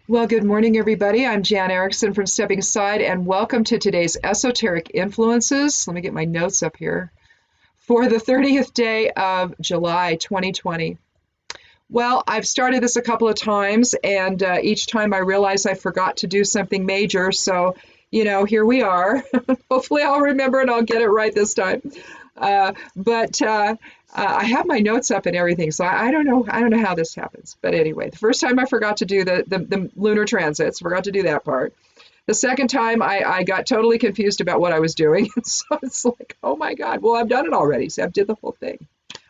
Well, good morning, everybody. I'm Jan Erickson from Stepping Aside, and welcome to today's Esoteric Influences. Let me get my notes up here. For the 30th day of July 2020. Well, I've started this a couple of times, and each time I realize I forgot to do something major. So, here we are. Hopefully, I'll remember and I'll get it right this time. But I have my notes up and everything, so I don't know. I don't know how this happens. But anyway, the first time I forgot to do the lunar transits, forgot to do that part. The second time I got totally confused about what I was doing. So it's like, oh my God, well, I've done it already. So I did the whole thing.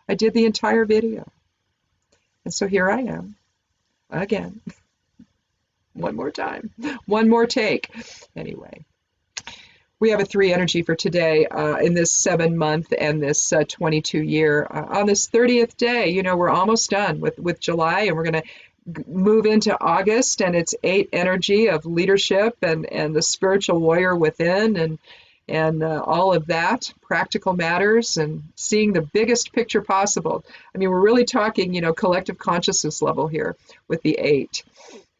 I did the entire video. And so here I am again, one more time, one more take. Anyway, we have a 3 energy for today in this 7-month and this 22 year. On this 30th day, we're almost done with July, and we're going to move into August, and it's 8 energy of leadership and the spiritual warrior within and all of that, practical matters, and seeing the biggest picture possible. I mean, we're really talking, collective consciousness level here with the 8.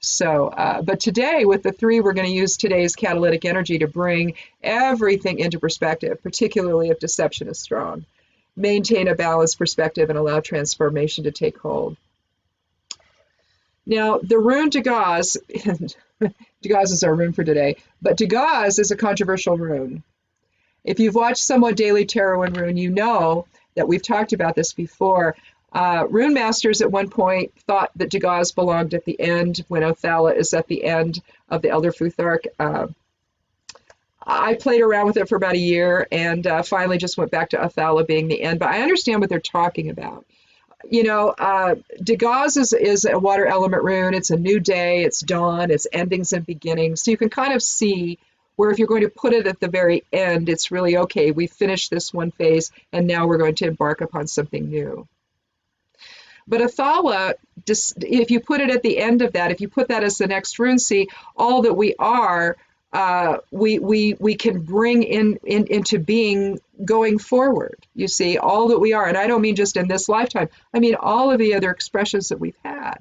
So, but today with the 3, we're going to use today's catalytic energy to bring everything into perspective, particularly if deception is strong. Maintain a balanced perspective and allow transformation to take hold. Now, the rune Dagaz, Dagaz is our rune for today, but Dagaz is a controversial rune. If you've watched Somewhat Daily Tarot and Rune, you know that we've talked about this before. Rune masters at one point thought that Dagaz belonged at the end when Othala is at the end of the Elder Futhark. I played around with it for about a year and finally just went back to Othala being the end, but I understand what they're talking about. Dagaz is a water element rune. It's a new day, it's dawn, it's endings and beginnings. So you can kind of see where if you're going to put it at the very end, it's really, okay, we finished this one phase, and now we're going to embark upon something new. But Othala, if you put it at the end of that, if you put that as the next rune, see, all that we are, we can bring into being going forward. You see, all that we are, and I don't mean just in this lifetime, I mean all of the other expressions that we've had.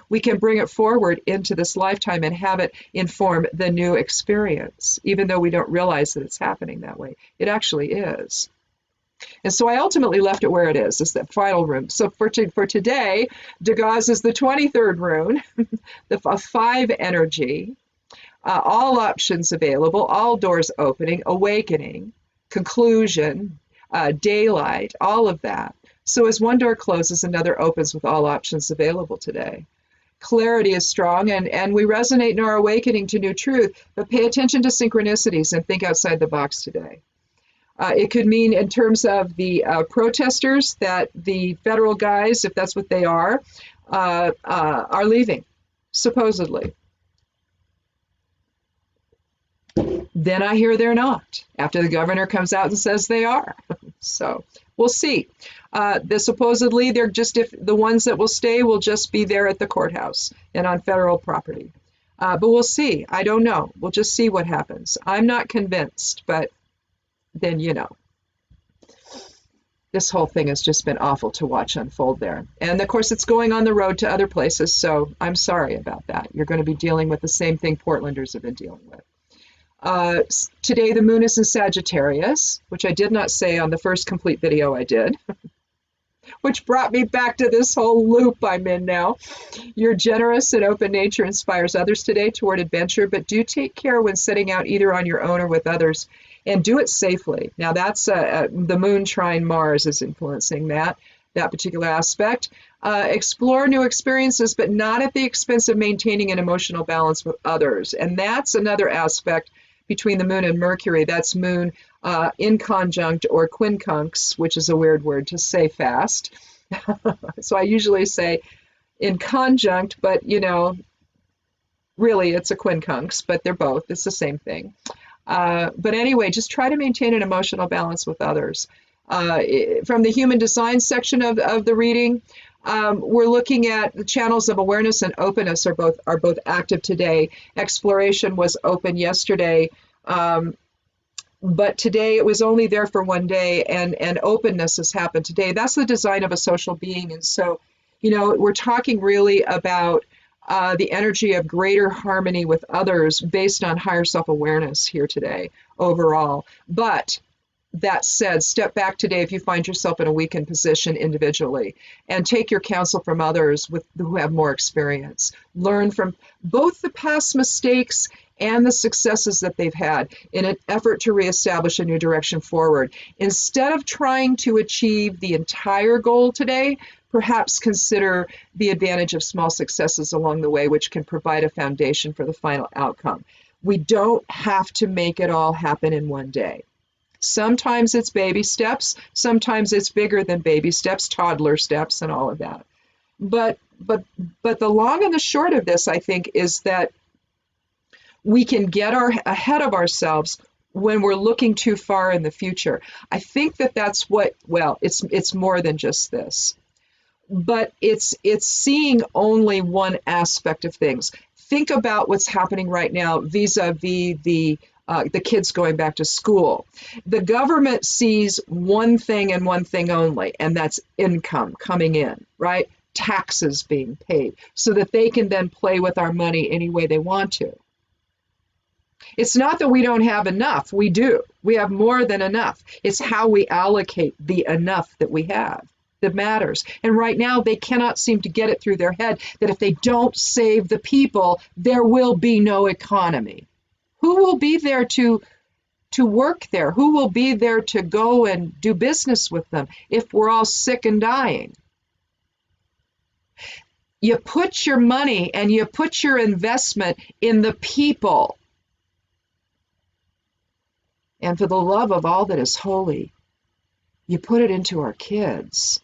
We can bring it forward into this lifetime and have it inform the new experience, even though we don't realize that it's happening that way. It actually is. And so I ultimately left it where it is that final rune. So for today, Dagaz is the 23rd rune, the 5 energy, all options available, all doors opening, awakening, conclusion, daylight, all of that. So as one door closes, another opens with all options available today. Clarity is strong, and we resonate in our awakening to new truth, but pay attention to synchronicities and think outside the box today. It could mean in terms of the protesters that the federal guys, if that's what they are leaving, supposedly. Then I hear they're not, after the governor comes out and says they are. So we'll see. Supposedly they're just, if the ones that will stay will just be there at the courthouse and on federal property. But we'll see. I don't know. We'll just see what happens. I'm not convinced, but then, this whole thing has just been awful to watch unfold there. And of course, it's going on the road to other places. So I'm sorry about that. You're going to be dealing with the same thing Portlanders have been dealing with. Today, the moon is in Sagittarius, which I did not say on the first complete video I did, which brought me back to this whole loop I'm in now. Your generous and open nature inspires others today toward adventure, but do take care when setting out either on your own or with others, and do it safely. Now, that's the moon trine Mars is influencing that particular aspect. Explore new experiences, but not at the expense of maintaining an emotional balance with others. And that's another aspect between the moon and Mercury. That's moon in conjunct or quincunx, which is a weird word to say fast. So I usually say in conjunct, but really it's a quincunx, but they're both. It's the same thing. But anyway, just try to maintain an emotional balance with others. From the human design section of the reading, we're looking at the channels of awareness and openness are both active today. Exploration was open yesterday, but today it was only there for one day, and openness has happened today. That's the design of a social being. And so, we're talking really about the energy of greater harmony with others based on higher self-awareness here today overall. But that said, step back today if you find yourself in a weakened position individually, and take your counsel from others who have more experience. Learn from both the past mistakes and the successes that they've had in an effort to reestablish a new direction forward. Instead of trying to achieve the entire goal today, perhaps consider the advantage of small successes along the way, which can provide a foundation for the final outcome. We don't have to make it all happen in one day. Sometimes it's baby steps, sometimes it's bigger than baby steps, toddler steps, and all of that. But the long and the short of this, I think, is that we can get ahead of ourselves when we're looking too far in the future. I think that that's what, well, it's more than just this, but it's seeing only one aspect of things. Think about what's happening right now vis-a-vis the kids going back to school. The government sees one thing and one thing only, and that's income coming in, right? Taxes being paid, so that they can then play with our money any way they want to. It's not that we don't have enough. We do. We have more than enough. It's how we allocate the enough that we have that matters. And right now, they cannot seem to get it through their head that if they don't save the people, there will be no economy. Who will be there to work there? Who will be there to go and do business with them if we're all sick and dying? You put your money and you put your investment in the people. And for the love of all that is holy, you put it into our kids.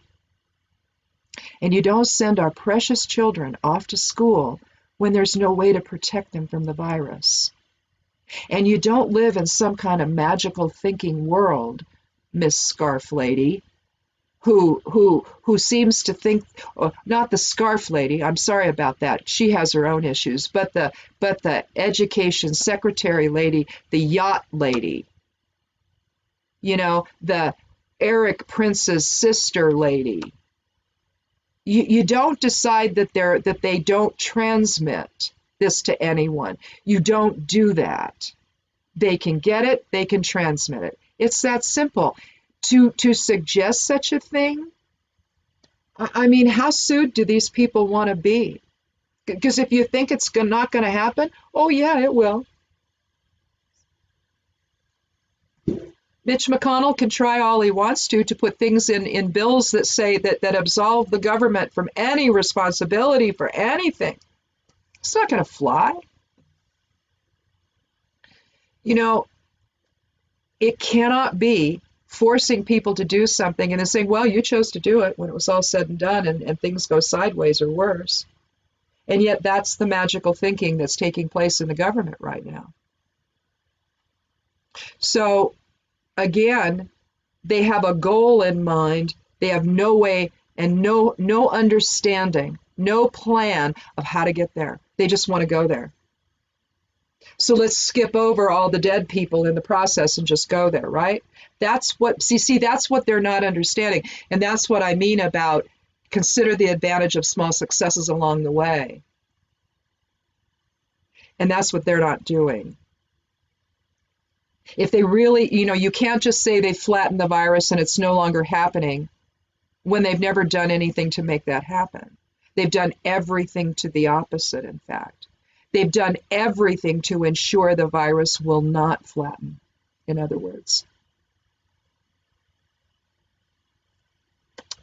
And you don't send our precious children off to school when there's no way to protect them from the virus. And you don't live in some kind of magical thinking world, Miss Scarf Lady, who seems to think, not the Scarf Lady, I'm sorry about that, she has her own issues, but the education secretary lady, the yacht lady, you know, the Eric Prince's sister lady. You don't decide that they don't transmit this to anyone. You don't do that. They can get it, they can transmit it. It's that simple. To suggest such a thing, I mean, how sued do these people want to be? Because if you think it's not going to happen, oh yeah, it will. Mitch McConnell can try all he wants to put things in bills that say that absolve the government from any responsibility for anything. It's not going to fly. You know, it cannot be forcing people to do something and then saying, well, you chose to do it when it was all said and done, and things go sideways or worse. And yet that's the magical thinking that's taking place in the government right now. So again, they have a goal in mind. They have no way and no understanding, no plan of how to get there. They just want to go there. So let's skip over all the dead people in the process and just go there, right? That's what, see, that's what they're not understanding. And that's what I mean about consider the advantage of small successes along the way. And that's what they're not doing. If they really, you know, you can't just say they flattened the virus and it's no longer happening when they've never done anything to make that happen. They've done everything to the opposite, in fact. They've done everything to ensure the virus will not flatten, in other words.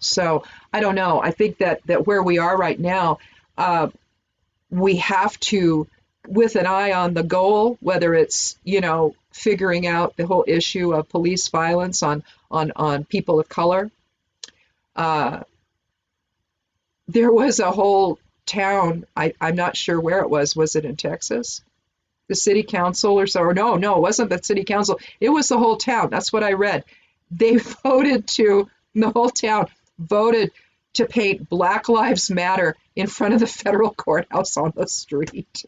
So I don't know. I think that where we are right now, we have to, with an eye on the goal, whether it's, you know, figuring out the whole issue of police violence on people of color. There was a whole town, I'm not sure where it was it in Texas? The city council or so, or no, it wasn't the city council, it was the whole town, that's what I read. They the whole town voted to paint Black Lives Matter in front of the federal courthouse on the street.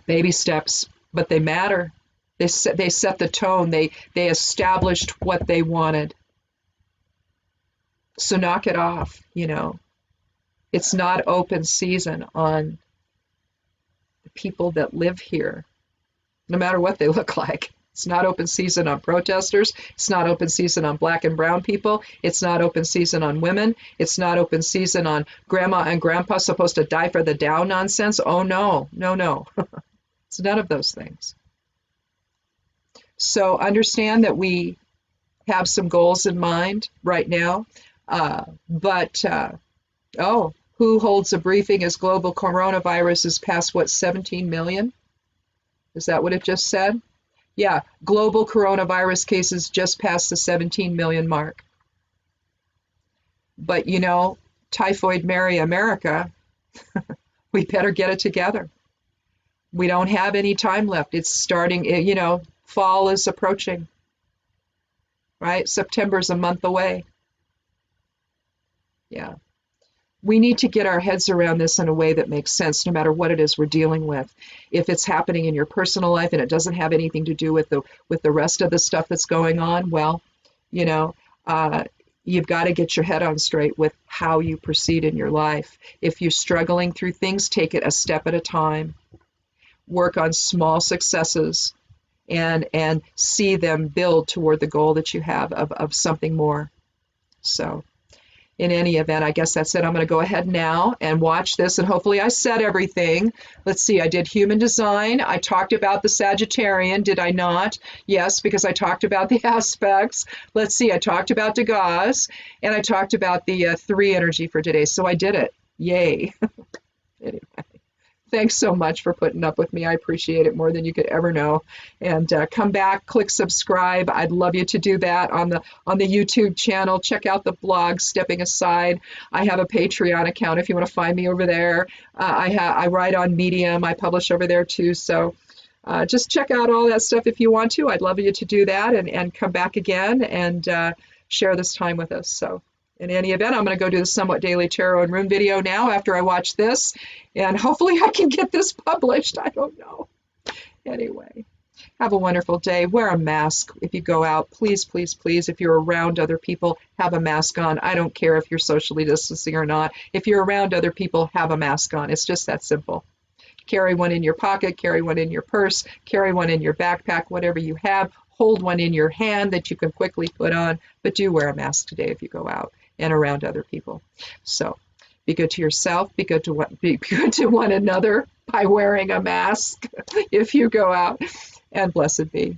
Baby steps, but they matter. They set the tone. They established what they wanted. So knock it off, It's not open season on the people that live here, no matter what they look like. It's not open season on protesters. It's not open season on black and brown people. It's not open season on women. It's not open season on grandma and grandpa supposed to die for the Dow nonsense. Oh, no, no, no. It's none of those things. So understand that we have some goals in mind right now. Who holds a briefing as global coronavirus is past, what, 17 million? Is that what it just said? Yeah, global coronavirus cases just passed the 17 million mark. But, Typhoid Mary America, we better get it together. We don't have any time left. It's starting, fall is approaching, right? September's a month away. Yeah. We need to get our heads around this in a way that makes sense, no matter what it is we're dealing with. If it's happening in your personal life and it doesn't have anything to do with the rest of the stuff that's going on, well, you've got to get your head on straight with how you proceed in your life. If you're struggling through things, take it a step at a time. Work on small successes and see them build toward the goal that you have of something more. So in any event, I guess that's it. I'm going to go ahead now and watch this, and hopefully I said everything. Let's see, I did human design. I talked about the Sagittarian, did I not? Yes, because I talked about the aspects. Let's see, I talked about Degas, and I talked about the 3 energy for today, so I did it. Yay. Anyway. Thanks so much for putting up with me. I appreciate it more than you could ever know. And come back, click subscribe. I'd love you to do that on the YouTube channel. Check out the blog, Stepping Aside. I have a Patreon account if you want to find me over there. I write on Medium. I publish over there too. So just check out all that stuff if you want to. I'd love you to do that and come back again and share this time with us. So in any event, I'm going to go do the Somewhat Daily Tarot and Room video now after I watch this, and hopefully I can get this published. I don't know. Anyway, have a wonderful day. Wear a mask if you go out. Please, please, please, if you're around other people, have a mask on. I don't care if you're socially distancing or not. If you're around other people, have a mask on. It's just that simple. Carry one in your pocket, carry one in your purse, carry one in your backpack, whatever you have. Hold one in your hand that you can quickly put on, but do wear a mask today if you go out and around other people. So be good to yourself, be good to one another by wearing a mask if you go out, and blessed be.